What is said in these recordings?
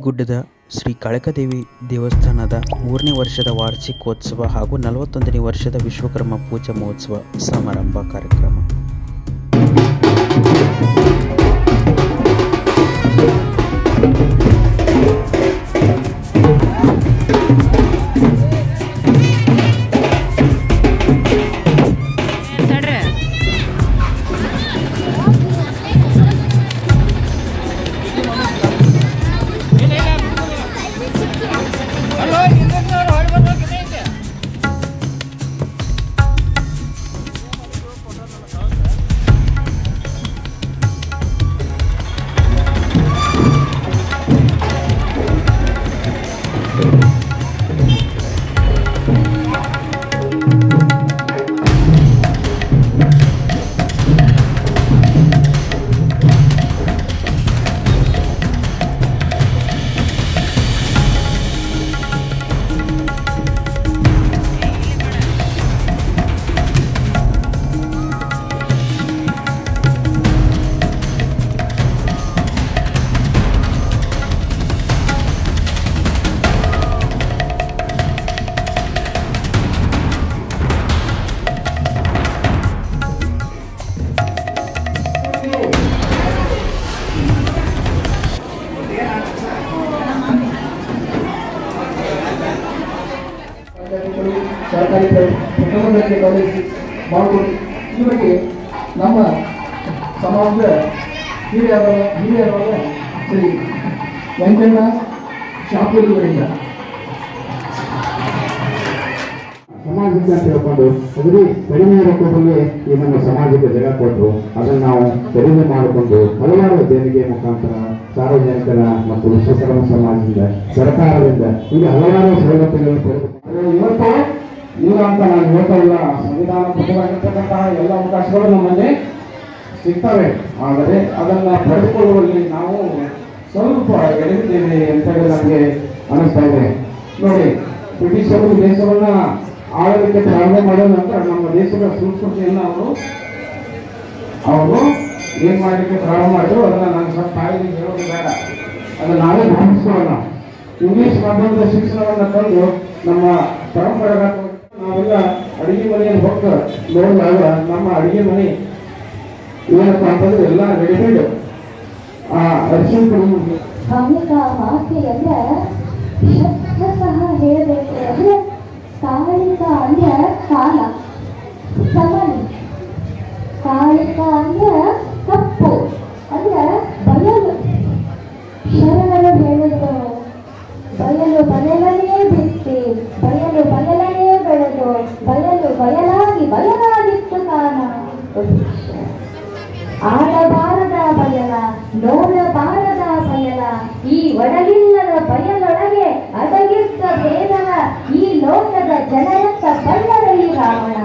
ಗುಡ್ಡದ ಶ್ರೀ ಕಾಳಿಕಾದೇವಿ ದೇವಸ್ಥಾನದ 3ನೇ ವರ್ಷದ ವಾರ್ಷಿಕೋತ್ಸವ ಹಾಗೂ 41ನೇ ವರ್ಷದ ವಿಶ್ವಕರ್ಮ ಪೂಜಾ ಮಹೋತ್ಸವ ಸಮಾರಂಭ ಕಾರ್ಯಕ್ರಮ. ಸರ್ಕಾರಿ ಪ್ರಥಮ ದರ್ಜೆ ಕಾಲೇಜು ಮಾಡಿಕೊಡಿ. ಇವರಿಗೆ ನಮ್ಮ ಸಮಾಜದ ಹಿರಿಯರಾದ ಶ್ರೀ ವೆಂಕಣ್ಣ ಶಾಪೂರಿವರಿಂದ ಸಮಾಜಕ್ಕೆ ಅಂತ ಹೇಳ್ಕೊಂಡು ಅಗದಿ ಕಡಿಮೆ ರೊಕ್ಕದಲ್ಲಿ ಈ ನಮ್ಮ ಸಮಾಜಕ್ಕೆ ಜಗ ಕೊಟ್ಟರು. ಅದನ್ನು ನಾವು ಕಡಿಮೆ ಮಾಡಿಕೊಂಡು ಹಲವಾರು ದೇಣಿಗೆ ಮುಖಾಂತರ ಸಾರ್ವಜನಿಕರ ಮತ್ತು ವಿಶ್ವಕರ್ಮ ಸಮಾಜದಿಂದ ಸರ್ಕಾರದಿಂದ ಈಗ ಹಲವಾರು ಸವಲತ್ತುಗಳನ್ನು ಪಡೆದು ಇವತ್ತು ಇಲ್ಲ ಅಂತ ನಾನು ಹೇಳ್ತಾ ಇಲ್ಲ. ಸಂವಿಧಾನಬದ್ಧವಾಗಿರ್ತಕ್ಕಂತಹ ಎಲ್ಲ ಅವಕಾಶಗಳು ನಮ್ಮಲ್ಲಿ ಸಿಗ್ತವೆ. ಆದರೆ ಅದನ್ನು ಪಡೆದುಕೊಳ್ಳುವಲ್ಲಿ ನಾವು ಸ್ವಲ್ಪ ಎಡವಿದ್ದೇವೆ ಅಂತ ಹೇಳಿ ನಮಗೆ ಅನಿಸ್ತಾ ಇದೆ. ನೋಡಿ, ಬ್ರಿಟಿಷರು ದೇಶವನ್ನ ಆಳಲಿಕ್ಕೆ ಪ್ರಾರಂಭ ಮಾಡಿದ ನಂತರ ನಮ್ಮ ದೇಶದ ಸಂಸ್ಕೃತಿಯನ್ನು ಅವರು ಏನ್ ಮಾಡಲಿಕ್ಕೆ ಪ್ರಾರಂಭ ಮಾಡಿದ್ರು ಅದನ್ನ ನಾನು ಸ್ವಲ್ಪ ತಾಯಿಗೆ ಹೇಳೋದು ಬೇಡ, ಅದನ್ನ ನಾವೇ ಗಮನಿಸ್ಕೊಳ್ಳೋಣ. ಇಂಗ್ಲಿಷ್ ಮಾಧ್ಯಮದ ಶಿಕ್ಷಣವನ್ನು ತಂದು ನಮ್ಮ ಪರಂಪರೆಗತ ನಾವೆಲ್ಲ ಅಡಿಗೆ ಮನೆಯನ್ನು ಹೊಕ್ಕ ನೋಡಿದಾಗ ನಮ್ಮ ಅಡಿಗೆ ಮನೆ ಏನಪ್ಪ ಅಂತಂದ್ರೆ ಎಲ್ಲ ರೆಡಿಮೇಡ್ ಅರಿಶಿನ ಪುಡಿ ಮಾತೆಯಂದ್ರೆ ಶಬ್ದತಃ ಹೇಳಬೇಕು ಅಂದ್ರೆ ಕಾಳಿಕ ಅಂದ್ರೆ ಕಾಲ ಸಮನಿ, ಕಾಳಿಕ ಅಂದ್ರೆ ಕಪ್ಪು ಅಂದ್ರೆ ಬಯಲು. ಶರಣರು ಹೇಳಿದ್ರು ಬಯಲು ಬಯಲನೇ ಬಿತ್ತಿ, ಬಯಲು ಬಯಲನೇ ಬೆಳೆದು, ಬಯಲು ಬಯಲಾಗಿ ಬಯಲಾಗಿತ್ತು ಕಾಣ. ಆಡಬಾರದ ಬಯಲ, ನೋಡಬಾರದ ಬಯಲ, ಈ ಒಡಗಿಲ್ಲದ ಬಯಲೊಳಗೆ ಅಡಗಿದ್ದ ಭೇದವ, ಈ ಲೋಕದ ಜನರತ್ತ ಬಳ್ಳರಲ್ಲಿ ರಾವಣ.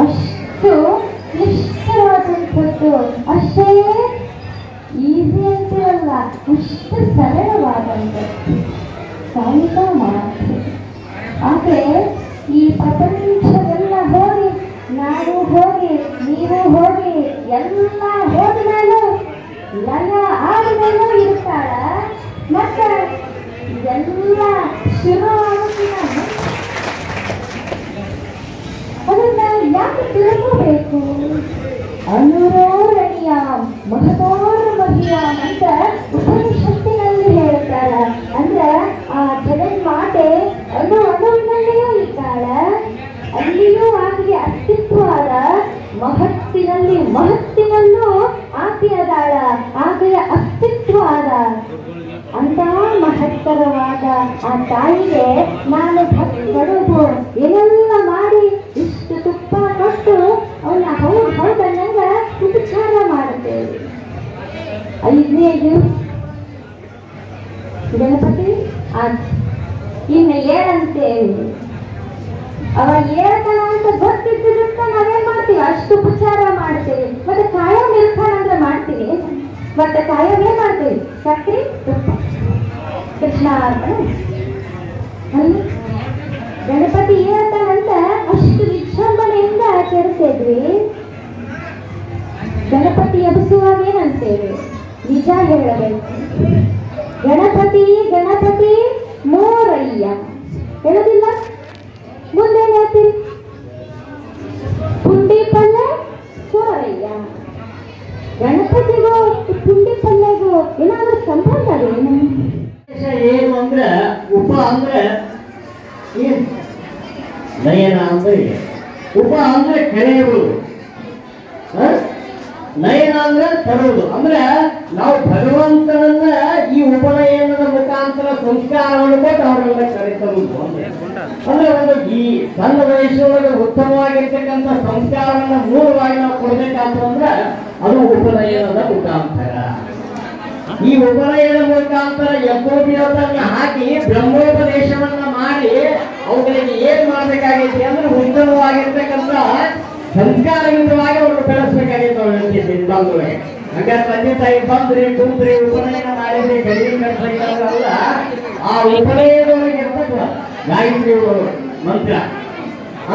ಅಷ್ಟು ಕ್ಲಿಷ್ಟವಾದಂಥದ್ದು, ಅಷ್ಟೇ ಈಸಿ ಅಂತಿರಲ್ಲ, ಅಷ್ಟು ಸರಳವಾದಂಥದ್ದು ಕಾಳಿಕ ಮಾತು. ಆದರೆ ಈ ಪ್ರಪಂಚವೆಲ್ಲ ಹೋಗಿ, ನಾವು ಹೋಗಿ, ನೀವು ಹೋಗಿ, ಎಲ್ಲ ಹೋದ್ಮೇಲೂ ಲಯ ಆದ್ಮೇಲೂ ಇರ್ತಾಳ. ಮತ್ತೆ ಎಲ್ಲ ಶುರು ಆಗೋದಿಲ್ಲ. ಅದನ್ನ ಯಾಕೆ ತಿಳ್ಕೋಬೇಕು? ಅನುರೋರಣೀಯ ಮಹತೋರ್ಮಹಿಯ ಅಂತ ಉಪನಿಷತ್ತಿನಲ್ಲಿ ಹೇಳ್ತಾಳ. ಅಂದ್ರೆ ಆ ಜಗನ್ಮಾತೆ ಅಣುವಿನಲ್ಲಿಯೂ ಇದ್ದಾಳ, ಅಲ್ಲಿಯೂ ಆಕೆಗೆ ಅಸ್ತಿತ್ವ ಅದ, ಮಹತ್ತಿನಲ್ಲೂ ಆಕೆ ಅದಾಳ, ಆಕೆಯ ಅಸ್ತಿತ್ವ ಅದ. ಅಂತ ಮಹತ್ತರವಾದ ಆ ತಾಯಿಗೆ ನಾನು ಕಡುಬು ಏನೆಲ್ಲ ಮಾಡಿ ಇಷ್ಟು ತುಪ್ಪ ಕೊಟ್ಟು ಅವನ್ನ ಹೌದನ್ನಂಗ ಉಪಚಾರ ಮಾಡುತ್ತೇವೆ. 5ನೇ ದಿವಸ ಗಣಪತಿ ಇನ್ನು ಏಳಂತೇವೆ. ಅವ ಏಳ್ತಾನ ಅಂತ ಗೊತ್ತಿದ್ದಕ್ಕ ನಾವೇನ್ ಮಾಡ್ತೀವಿ? ಅಷ್ಟು ಉಪಚಾರ ಮಾಡ್ತೇವೆ. ಮತ್ತೆ ಕಾಯಂ ಇರ್ತಾನ ಅಂದ್ರೆ ಮಾಡ್ತೀವಿ. ಮತ್ತೆ ಕಾಯಂ ಏನ್ ಮಾಡ್ತೀವಿ? ಸಕ್ರೆ ತುಪ್ಪ ಕೃಷ್ಣ ಗಣಪತಿ ಏಳ್ತಾನಂತ ಅಷ್ಟು ವಿಜೃಂಭಣೆಯಿಂದ ಆಚರಿಸಿದ್ವಿ. ಗಣಪತಿ ಎಬ್ಬಿಸುವಾಗ ಏನಂತೇವೆ? ನಿಜ ಹೇಳಬೇಕು. ಗಣಪತಿ ಗಣಪತಿ ಮೋರಯ್ಯ ಹೇಳೋದಿಲ್ಲ. ಮುಂದೇನು ಹೇಳ್ತೀರಿ? ಪುಂಡಿ ಪಲ್ಯ ಸೋರಯ್ಯ. ಗಣಪತಿಗೂ ಪುಂಡಿ ಪಲ್ಯಗೂ ಏನಾದ್ರೂ ಸಂಬಂಧ ಅದೇನು? ಏನು ಅಂದ್ರೆ ಉಪ ಅಂದ್ರೆ ನಯನ ಅಂದ್ರೆ ಉಪ ಅಂದ್ರೆ ಕರೆಯುವುದು, ನಯನ ಅಂದ್ರೆ ತರುವುದು. ಅಂದ್ರೆ ನಾವು ಭಗವಂತನನ್ನ ಈ ಉಪನಯನದ ಮುಖಾಂತರ ಸಂಸ್ಕಾರವನ್ನು ಕೊಟ್ಟು ಅವರೆಲ್ಲ ಕರೆತರುವುದು. ಅಂದ್ರೆ ಒಂದು ಈ ಸಣ್ಣ ವಯಸ್ಸೊಳಗೆ ಉತ್ತಮವಾಗಿರ್ತಕ್ಕಂಥ ಸಂಸ್ಕಾರವನ್ನ ಮೂಲವಾಗಿ ನಾವು ಕೊಡ್ಬೇಕಾದ್ರೆ ಅದು ಉಪನಯನದ ಮುಖಾಂತರ. ಈ ಉಪನಯನ ಮುಖಾಂತರ ಯಜ್ಞೋಪಯೋಗವನ್ನು ಹಾಕಿ ಬ್ರಹ್ಮೋಪದೇಶವನ್ನ ಮಾಡಿ ಅವುಗಳಿಗೆ ಏನ್ ಮಾಡ್ಬೇಕಾಗೈತಿ ಅಂದ್ರೆ ಉತ್ತಮವಾಗಿರ್ತಕ್ಕಂಥ ಸಂಸ್ಕಾರಯುತವಾಗಿ ಅವ್ರನ್ನ ಬೆಳೆಸ್ಬೇಕಾಗೈತೆ. ಅವ್ರಿಗೆ ಬಂಧುಗಳಿಗೆ ಹಂಗ ತಂದೆ ತಾಯಿ ಬಂದ್ರಿ ಕುಂದ್ರಿ ಉಪನಯನ ಮಾಡಿದ್ರಿ ಗಡಿ ಕಟ್ಟಲ್ಲ. ಆ ಉಪನಯನದೊಳಗೆ ಗಾಯತ್ರಿ ಮಂತ್ರ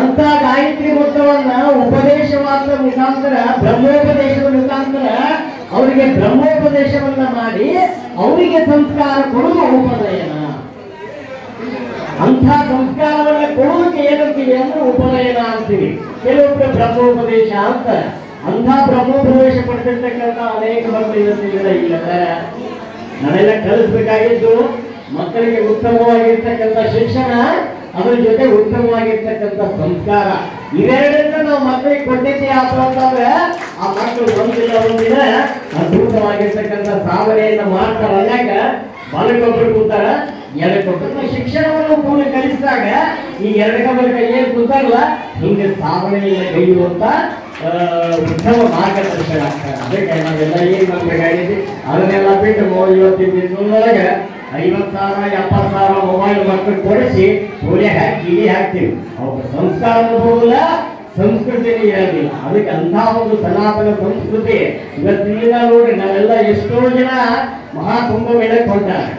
ಅಂತ ಗಾಯತ್ರಿ ಮಂತ್ರವನ್ನ ಉಪದೇಶವಾದ ಮುಖಾಂತರ ಬ್ರಹ್ಮೋಪದೇಶದ ಮುಖಾಂತರ ಅವರಿಗೆ ಬ್ರಹ್ಮೋಪದೇಶವನ್ನ ಮಾಡಿ ಅವರಿಗೆ ಸಂಸ್ಕಾರ ಕೊಡುವ ಉಪನಯನ. ಅಂಥ ಸಂಸ್ಕಾರವನ್ನ ಕೊಡುವುದಕ್ಕೆ ಏನಂತೀವಿ ಅಂದ್ರೆ ಉಪನಯನ ಅಂತೀವಿ. ಕೆಲವೊಬ್ಬರು ಬ್ರಹ್ಮೋಪದೇಶ ಅಂತ ಅಂಥ ಬ್ರಹ್ಮೋಪದೇಶ ಪಡೆದಿರ್ತಕ್ಕಂಥ ಅನೇಕ ಮಕ್ಕಳು ಇಲ್ಲ. ನಾನೆಲ್ಲ ಕಲಿಸ್ಬೇಕಾಗಿದ್ದು ಮಕ್ಕಳಿಗೆ ಉತ್ತಮವಾಗಿರ್ತಕ್ಕಂಥ ಶಿಕ್ಷಣ, ಅದರ ಜೊತೆ ಉತ್ತಮವಾಗಿರ್ತಕ್ಕಂಥ ಸಂಸ್ಕಾರ. ಇವೆರಡನ್ನ ನಾವು ಮಕ್ಕಳಿಗೆ ಕೊಟ್ಟಿದ್ದೆ ಅಂತಂದ್ರೆ ಆ ಮಕ್ಕಳು ಒಂದಿನ ಅದ್ಭುತವಾಗಿರ್ತಕ್ಕಂಥ ಸಾಧನೆಯನ್ನ ಮಾಡ್ತಾರೆ. ಅನ್ಯಾಕ ಬಾಲಕೊಬ್ಬರು ಕೂತಾರ, ಎರಡಕ್ಕೊಬ್ಬರು ಶಿಕ್ಷಣವನ್ನು ಪೂರ್ಣ ಕಲಿಸಿದಾಗ ಈ ಎರಡಕ್ಕೊಬ್ಬರ ಏನ್ ಕೂತಾರಲ್ಲ ಹಿಂಗೆ ಸಾಧನೆಯನ್ನ ಕೈಯುವಂತ ಉತ್ತಮ ಮಾರ್ಗದರ್ಶನ ಆಗ್ತಾರೆ. ಅದಕ್ಕೆ ನಾವೆಲ್ಲ ಏನ್ ಮಾಡ್ಬೇಕಾಗಿದ್ವಿ ಅದನ್ನೆಲ್ಲ ಬಿಟ್ಟು ಇವತ್ತಿನ ದಿನದೊಳಗೆ 50,000 70,000 ಮೊಬೈಲ್ ಮಕ್ಕಳು ಕೊಡಿಸಿ ಸೂರ್ಯ ಹಾಕಿ ಕಿಡಿ ಹಾಕ್ತೀವಿ. ಅವ್ರ ಸಂಸ್ಕಾರ ಹೋಗಲ್ಲ, ಸಂಸ್ಕೃತಿನೇ ಇರೋದಿಲ್ಲ. ಅದಕ್ಕೆ ಅಂಥ ಒಂದು ಸನಾತನ ಸಂಸ್ಕೃತಿ ಇವತ್ತಿನ ನೋಡಿ ನಾವೆಲ್ಲ ಎಷ್ಟೋ ಜನ ಮಹಾಕುಂಭಮೇಳಕ್ಕೆ ಹೊಂಟಾರೆ.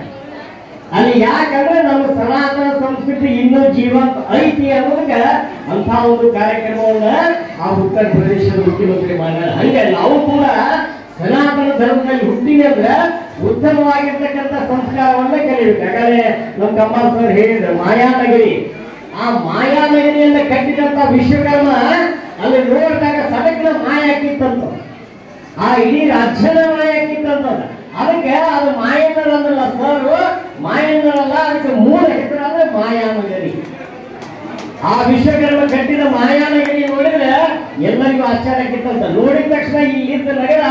ಅಲ್ಲಿ ಯಾಕಂದ್ರೆ ನಮ್ಮ ಸನಾತನ ಸಂಸ್ಕೃತಿ ಇನ್ನೂ ಜೀವಂತ ಐತಿ ಅನ್ನೋದಕ್ಕೆ ಅಂಥ ಒಂದು ಕಾರ್ಯಕ್ರಮವನ್ನ ಆ ಉತ್ತರ ಪ್ರದೇಶದ ಮುಖ್ಯಮಂತ್ರಿ ಮಾಡ್ಯಾರ. ಹಂಗೆ ನಾವು ಕೂಡ ಸನಾತನ ಧರ್ಮದಲ್ಲಿ ಹುಟ್ಟಿದೆ ಅಂದ್ರೆ ಉತ್ತಮವಾಗಿರ್ತಕ್ಕಂಥ ಸಂಸ್ಕಾರವನ್ನ ಕಲಿಬೇಕು. ಯಾಕಂದ್ರೆ ನಮ್ಮ ಕಮ್ಮಲ್ ಸರ್ ಹೇಳಿದ್ರು ಮಾಯಾನಗರಿ, ಆ ಮಾಯಾನಗರಿಯನ್ನ ಕಟ್ಟಿದಂತ ವಿಶ್ವಕರ್ಮ ಅಲ್ಲಿ ನೋಡಿದಾಗ ಸಡಕ್ನ ಮಾಯ ಹಾಕಿತ್ತಂತ, ಆ ಇಡೀ ರಾಜ್ಯದ ಮಾಯ ಹಾಕಿತ್ತಂತ. ಅದಕ್ಕೆ ಅದು ಮಾಯನರಲ್ಲ ಸರ್, ಮಾಯನರಲ್ಲ, ಅದಕ್ಕೆ ಮೂಲ ಹೆಸರಾದ್ರೆ ಮಾಯಾನಗರಿ. ಆ ವಿಶ್ವಕರ್ಮ ಕಟ್ಟಿದ ಮಾಯಾನಗರಿ ನೋಡಿದ್ರೆ ಎಲ್ಲರಿಗೂ ಆಶ್ಚರ್ಯ ಆಗಿತ್ತಂತ. ನೋಡಿದ ತಕ್ಷಣ ಇಲ್ಲಿದ್ದ ನಗರ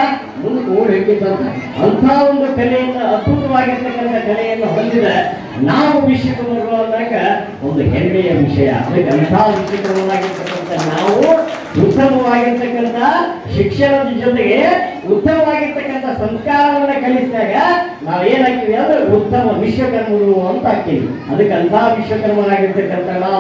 ಮುಂದೆ ಓಡಿ ಹೋಗಿತ್ತಂತ. ಅಂಥ ಒಂದು ಕಲೆಯನ್ನು, ಅದ್ಭುತವಾಗಿರ್ತಕ್ಕಂಥ ಕಲೆಯನ್ನು ಹೊಂದಿದ ನಾವು ವಿಶ್ವಕರ್ಮರು ಅಂದಾಗ ಒಂದು ಹೆಮ್ಮೆಯ ವಿಷಯ. ಅದಕ್ಕೆ ಅಂಥ ವಿಶ್ವಕರ್ಮರಾಗಿರ್ತಕ್ಕಂಥ ನಾವು ಉತ್ತಮವಾಗಿರ್ತಕ್ಕಂಥ ಶಿಕ್ಷಣದ ಜೊತೆಗೆ ಉತ್ತಮವಾಗಿರ್ತಕ್ಕಂಥ ಸಂಸ್ಕಾರವನ್ನ ಕಲಿಸಿದಾಗ ನಾವೇನಾಗ್ತೀವಿ ಅಂದ್ರೆ ಉತ್ತಮ ವಿಶ್ವಕರ್ಮರು ಅಂತ ಹಾಕ್ತೀವಿ. ಅದಕ್ಕೆ ಅಂಥ ವಿಶ್ವಕರ್ಮರಾಗಿರ್ತಕ್ಕಂಥ ನಾವು